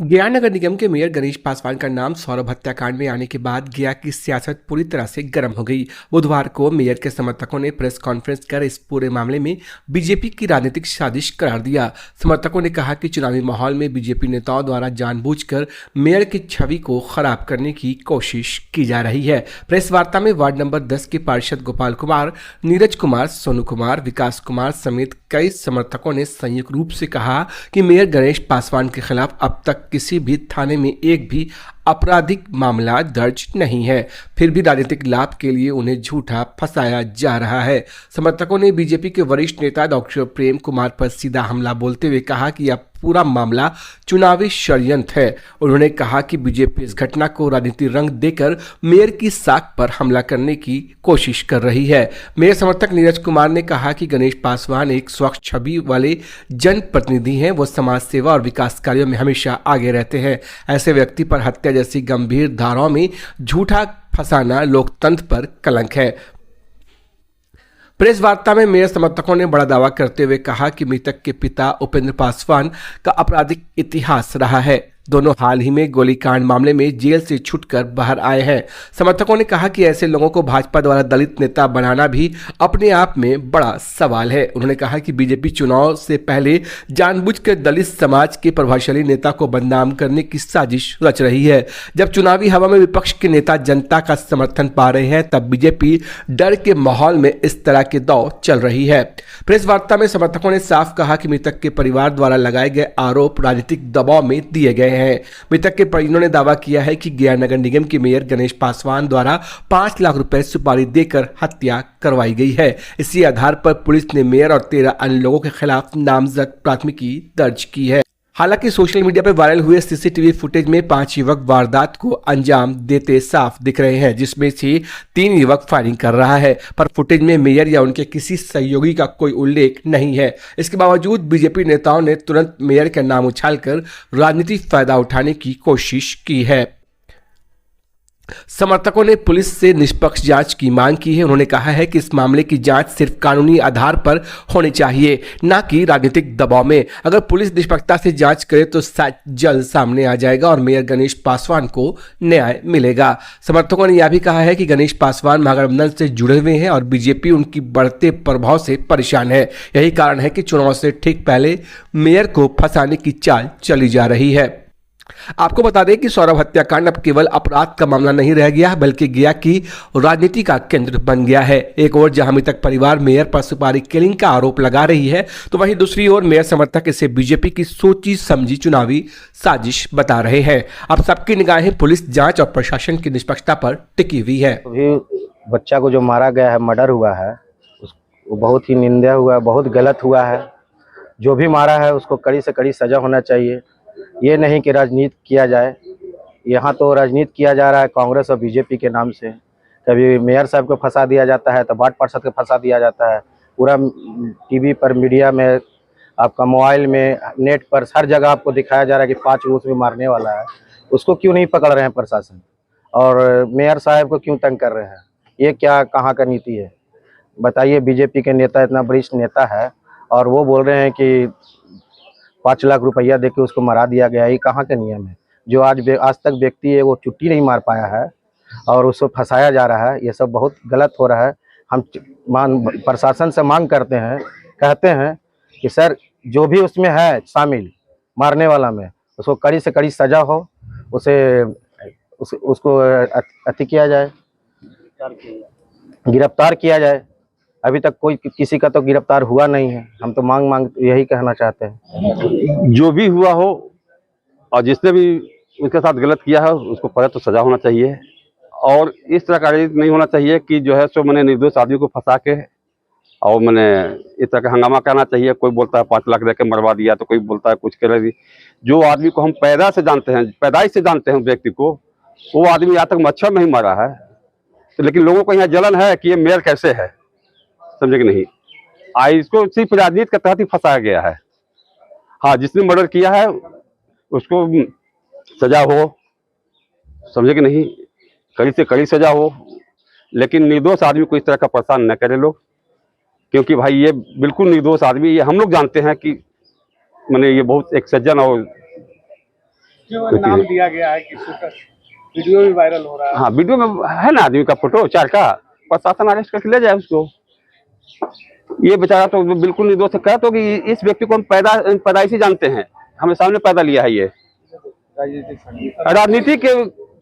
गया नगर निगम के मेयर गणेश पासवान का नाम सौरभ हत्याकांड में आने के बाद गया की सियासत पूरी तरह से गर्म हो गई। बुधवार को मेयर के समर्थकों ने प्रेस कॉन्फ्रेंस कर इस पूरे मामले में बीजेपी की राजनीतिक साजिश करार दिया। समर्थकों ने कहा कि चुनावी माहौल में बीजेपी नेताओं द्वारा जानबूझकर मेयर की छवि को खराब करने की कोशिश की जा रही है। प्रेस वार्ता में वार्ड नंबर 10 के पार्षद गोपाल कुमार, नीरज कुमार, सोनू कुमार, विकास कुमार समेत कई समर्थकों ने संयुक्त रूप से कहा कि मेयर गणेश पासवान के खिलाफ अब तक किसी भी थाने में एक भी आपराधिक मामला दर्ज नहीं है, फिर भी राजनीतिक लाभ के लिए उन्हें झूठा फंसाया जा रहा है। समर्थकों ने बीजेपी के वरिष्ठ नेता डॉक्टर प्रेम कुमार पर सीधा हमला बोलते हुए कहा कि यह पूरा मामला चुनावी षड्यंत्र है। उन्होंने कहा कि बीजेपी इस घटना को राजनीतिक रंग देकर मेयर की साख पर हमला करने की कोशिश कर रही है। मेयर समर्थक नीरज कुमार ने कहा कि गणेश पासवान एक स्वच्छ छवि वाले जनप्रतिनिधि हैं। वो समाज सेवा और विकास कार्यों में हमेशा आगे रहते हैं। ऐसे व्यक्ति पर हत्या जैसी गंभीर धाराओं में झूठा फंसाना लोकतंत्र पर कलंक है। प्रेस वार्ता में मेयर समर्थकों ने बड़ा दावा करते हुए कहा कि मृतक के पिता उपेंद्र पासवान का आपराधिक इतिहास रहा है। दोनों हाल ही में गोलीकांड मामले में जेल से छूटकर बाहर आए हैं। समर्थकों ने कहा कि ऐसे लोगों को भाजपा द्वारा दलित नेता बनाना भी अपने आप में बड़ा सवाल है। उन्होंने कहा कि बीजेपी चुनाव से पहले जानबूझकर दलित समाज के प्रभावशाली नेता को बदनाम करने की साजिश रच रही है। जब चुनावी हवा में विपक्ष के नेता जनता का समर्थन पा रहे हैं, तब बीजेपी डर के माहौल में इस तरह के दौर चल रही है। प्रेस वार्ता में समर्थकों ने साफ कहा कि मृतक के परिवार द्वारा लगाए गए आरोप राजनीतिक दबाव में दिए गए हैं। मृतक के परिजनों ने दावा किया है कि गया नगर निगम के मेयर गणेश पासवान द्वारा 5 लाख रुपए सुपारी देकर हत्या करवाई गई है। इसी आधार पर पुलिस ने मेयर और 13 अन्य लोगों के खिलाफ नामजद प्राथमिकी दर्ज की है। हालांकि सोशल मीडिया पर वायरल हुए सीसीटीवी फुटेज में 5 युवक वारदात को अंजाम देते साफ दिख रहे हैं, जिसमें से 3 युवक फायरिंग कर रहा है, पर फुटेज में मेयर या उनके किसी सहयोगी का कोई उल्लेख नहीं है। इसके बावजूद बीजेपी नेताओं ने तुरंत मेयर का नाम उछालकर राजनीतिक फायदा उठाने की कोशिश की है। समर्थकों ने पुलिस से निष्पक्ष जांच की मांग की है। उन्होंने कहा है कि इस मामले की जांच सिर्फ कानूनी आधार पर होनी चाहिए, न कि राजनीतिक दबाव में। अगर पुलिस निष्पक्षता से जांच करे तो जल्द सामने आ जाएगा और मेयर गणेश पासवान को न्याय मिलेगा। समर्थकों ने यह भी कहा है कि गणेश पासवान महागठबंधन से जुड़े हुए हैं और बीजेपी उनकी बढ़ते प्रभाव से परेशान है। यही कारण है कि चुनाव से ठीक पहले मेयर को फंसाने की चाल चली जा रही है। आपको बता दें कि सौरभ हत्याकांड अब केवल अपराध का मामला नहीं रह गया, बल्कि गया की राजनीति का केंद्र बन गया है। एक ओर जहां मृतक परिवार मेयर पर सुपारी किलिंग का आरोप लगा रही है, तो वहीं दूसरी ओर मेयर समर्थक इसे बीजेपी की सोची समझी चुनावी साजिश बता रहे हैं। अब सबकी निगाहें पुलिस जांच और प्रशासन की निष्पक्षता पर टिकी हुई है। अभी बच्चा को जो मारा गया है, मर्डर हुआ है, वो बहुत ही निंदा हुआ है, बहुत गलत हुआ है। जो भी मारा है उसको कड़ी से कड़ी सजा होना चाहिए। ये नहीं कि राजनीति किया जाए। यहाँ तो राजनीति किया जा रहा है कांग्रेस और बीजेपी के नाम से। कभी मेयर साहब को फंसा दिया जाता है, तो वार्ड पार्षद को फंसा दिया जाता है। पूरा टीवी पर, मीडिया में, आपका मोबाइल में, नेट पर, हर जगह आपको दिखाया जा रहा है कि 5 लोग उसमें मारने वाला है। उसको क्यों नहीं पकड़ रहे हैं प्रशासन, और मेयर साहब को क्यों तंग कर रहे हैं? ये क्या, कहाँ का नीति है बताइए? बीजेपी के नेता, इतना वरिष्ठ नेता है, और वो बोल रहे हैं कि 5 लाख रुपया देके उसको मरा दिया गया। ये कहाँ का नियम है? जो आज तक व्यक्ति है वो छुट्टी नहीं मार पाया है और उसको फंसाया जा रहा है। ये सब बहुत गलत हो रहा है। हम प्रशासन से मांग करते हैं, कहते हैं कि सर, जो भी उसमें है शामिल मारने वाला में, उसको कड़ी से कड़ी सजा हो, उसको अति किया जाए, गिरफ्तार किया जाए। अभी तक कोई किसी का तो गिरफ्तार हुआ नहीं है। हम तो मांग यही कहना चाहते हैं, जो भी हुआ हो और जिसने भी उसके साथ गलत किया है उसको पहले तो सजा होना चाहिए, और इस तरह का नहीं होना चाहिए कि जो है सो मैंने निर्दोष आदमी को फंसा के और मैंने इस तरह का हंगामा करना चाहिए। कोई बोलता है 5 लाख दे के मरवा दिया, तो कोई बोलता है कुछ कर दी। जो आदमी को हम पैदाइश से जानते हैं व्यक्ति को, वो आदमी आज तक मच्छर नहीं मारा है। तो लेकिन लोगों को यहाँ जलन है कि ये मेयर कैसे है, समझे कि नहीं? इसको सिर्फ राजनीति के तहत ही फंसाया गया है। हाँ, जिसने मर्डर किया है उसको सजा हो, समझे कि नहीं? कड़ी से कड़ी सजा हो, लेकिन निर्दोष आदमी को इस तरह का परेशान न करे लोग, क्योंकि भाई ये बिल्कुल निर्दोष आदमी, ये हम लोग जानते हैं कि मैंने ये बहुत एक सज्जन और जो नाम दिया गया है कि शूटर, वीडियो भी वायरल हो रहा है। हाँ, वीडियो में है ना आदमी का फोटो 4 का, प्रशासन अरेस्ट करके ले जाए उसको। ये बेचारा तो बिल्कुल निर्दोष है। कहा तो कि इस व्यक्ति को हम पैदाइशी जानते हैं, हमें सामने पैदा लिया है। ये राजनीति के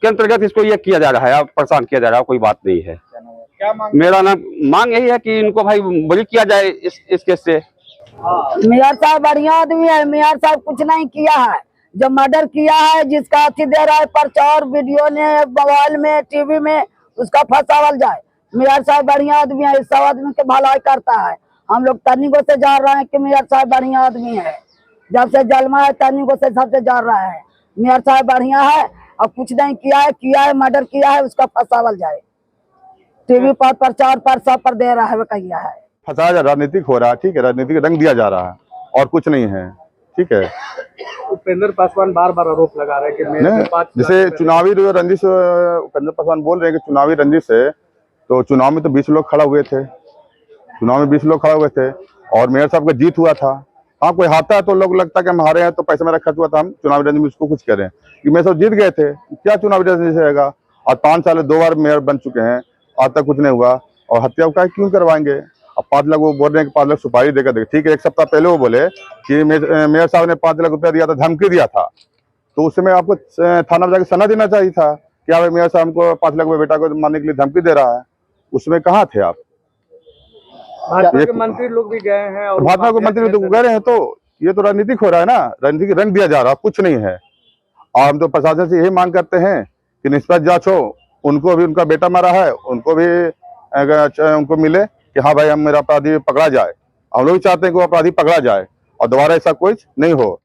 अंतर्गत इसको ये किया जा रहा है, परेशान किया जा रहा है, कोई बात नहीं है। क्या मांग? मेरा ना मांग यही है कि इनको भाई बरी किया जाए इस केस से। मेयर साहब बढ़िया आदमी है। मेयर साहब कुछ नहीं किया है। जो मर्डर किया है, जिसका अथी दे रहा है पर्चा और वीडियो ने मोबाइल में टीवी में, उसका फंसावल जाए। मेयर साहब बढ़िया आदमी है, सब आदमी के भलाई करता है। हम लोग तनिको से जान रहे हैं कि मेयर साहब बढ़िया आदमी है। जब से जन्मा है तनिको से सबसे जान रहा है। मेयर साहब बढ़िया है और कुछ नहीं किया है मर्डर किया है, उसका फंसावल जाए। टीवी पर प्रचार पर सब पर दे रहा है, वो कहिया है। फंसाया राजनीतिक हो रहा है, ठीक है, राजनीतिक रंग दिया जा रहा है और कुछ नहीं है, ठीक है। उपेंद्र पासवान बार बार आरोप लगा रहे हैं कि मेरे नहीं, 5 जैसे चुनावी जो रंजिश उपेंद्र पासवान बोल रहे हैं कि चुनावी रंजिश है, तो चुनाव में तो 20 लोग खड़ा हुए थे, चुनाव में 20 लोग खड़ा हुए थे और मेयर साहब का जीत हुआ था। हाँ, कोई हारता है तो लोग लगता है कि हम हारे हैं तो पैसे में रखा हुआ था, हम चुनावी रंजिश में उसको कुछ करें कि मेयर साहब जीत गए थे, क्या चुनावी रंजिश रहेगा। और 5 साल 2 बार मेयर बन चुके हैं, आज तक कुछ नहीं हुआ और हत्या का क्यों करवाएंगे। अब 5 लाख वो बोल रहे हैं कि 5 लाख सुपारी देकर देखे, ठीक है। 1 सप्ताह पहले वो बोले कि मेयर साहब ने 5 लाख रुपया दिया था, धमकी दिया था, तो उस समय आपको थाना में जाकर सना देना चाहिए था कि आप मेयर साहब को 5 लाख रुपये बेटा को मारने के लिए धमकी दे रहा है। उसमें कहाँ थे आप? भाजपा के मंत्री लोग भी गए हैं और भाजपा के मंत्री तो गए हैं, तो ये तो राजनीतिक हो रहा है ना, राजनीतिक रंग दिया जा रहा है, कुछ नहीं है। और हम तो प्रशासन से यही मांग करते हैं कि निष्पक्ष जांच हो, उनको भी उनका बेटा मरा है, उनको भी उनको मिले कि हाँ भाई हम मेरा अपराधी पकड़ा जाए। हम लोग चाहते हैं कि वो अपराधी पकड़ा जाए और दोबारा ऐसा कुछ नहीं हो।